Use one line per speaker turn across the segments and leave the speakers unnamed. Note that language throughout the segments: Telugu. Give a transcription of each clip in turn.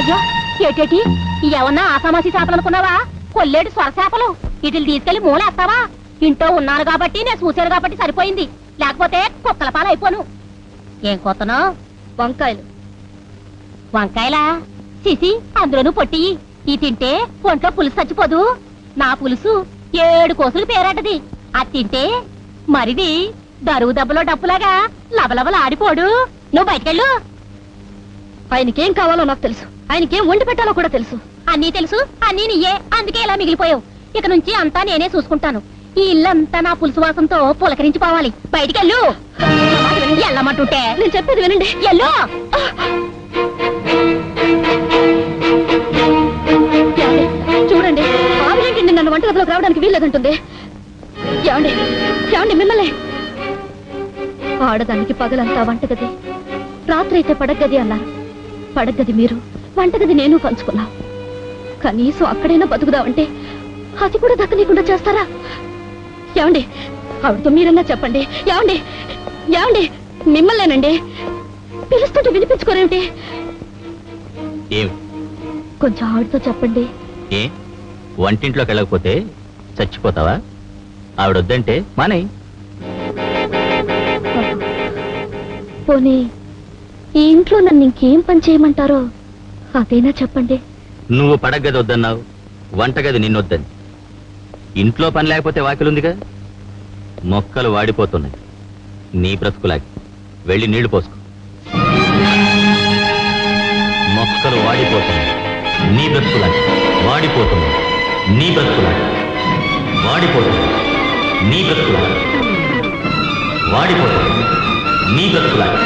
అయ్యో ఏటేటి ఏమన్నా ఆసామాసి చేపలు అనుకున్నావా? కొల్లేడు స్వర చేపలు. వీటిని తీసుకెళ్లి మూలేస్తావా? ఇంట్లో ఉన్నాను కాబట్టి నేను చూశాను కాబట్టి సరిపోయింది, లేకపోతే కుక్కల పాలు అయిపోను. ఏం కొత్తనో? వంకాయలు. వంకాయలా? సిసి అందులోనూ పొట్టి. ఈ తింటే ఒంట్లో పులుసు చచ్చిపోదు. నా పులుసు 7 కోసులు పేరాటది. అది తింటే మరిది దరువు దెబ్బలో డప్పులాగా లబలబలు ఆడిపోడు. నువ్వు బయటకెళ్ళు. ఆయనకేం కావాలో నాకు తెలుసు, ఆయనకేం వండి పెట్టాలో కూడా తెలుసు. అన్నీ తెలుసు, అన్నీ నీయే, అందుకే ఇలా మిగిలిపోయావు. ఇక నుంచి అంతా నేనే చూసుకుంటాను. ఈ ఇల్లంతా నా పులుసు వాసంతో పులకరించిపోవాలి. బయటికెళ్ళు. ఎల్లమంటుంటే నేను చెప్పేది వినండి. ఎల్లో. చూడండి, ఆవిడేంటి నన్ను వంటగదిలోకి రావడానికి వీల్లేదంటుంది. ఏమండి ఏమండి మిమ్మల్ని? ఆడదానికి పగలంతా వంటగది, రాత్రి అయితే పడగది అన్నారు. పడగది మీరు, వంటగది నేను పంచుకున్నాం. కనీసం అక్కడైనా బతుకుదామంటే అది కూడా దక్కనీయకుండా చేస్తారా? ఏమండి ఆవిడతో మీరన్నా చెప్పండి. ఏమండి ఏమండి మిమ్మల్నేనండి. పిలుస్తుంటే వినిపించుకోరేమిటి? కొంచెం ఆవిడతో చెప్పండి.
ఏ వంటింట్లోకి వెళ్ళకపోతే చచ్చిపోతావా? ఆవిడొద్దంటే మానే.
పోనీ ఈ ఇంట్లో నన్ను ఇంకేం పని చేయమంటారో అదైనా చెప్పండి.
నువ్వు పడగది వద్దన్నావు, వంటగది నిన్నొద్దని. ఇంట్లో పని లేకపోతే వాకిలుందిగా. మొక్కలు వాడిపోతున్నాయి, నీ బ్రతుకులాగి. వెళ్ళి నీళ్లు పోసుకో. మొక్కలు వాడిపోతున్నాయి, నీ బ్రతుకులాగి. వాడిపోతున్నాయి, నీ బ్రతుకులాగి. వాడిపోతున్నాయి, నీ బ్రతుకులాగి. వాడిపోతున్నాయి, నీ బ్రతుకులాగి.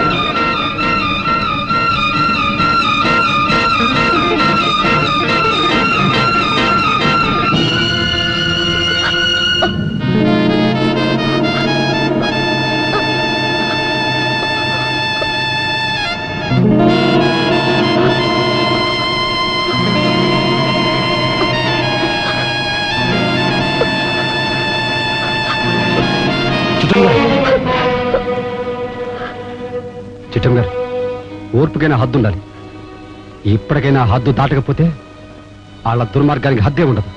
చిట్టం గారు, ఓర్పుకైనా హద్దు ఉండాలి. ఇప్పటికైనా హద్దు దాటకపోతే వాళ్ళ దుర్మార్గానికి హద్దే ఉండదు.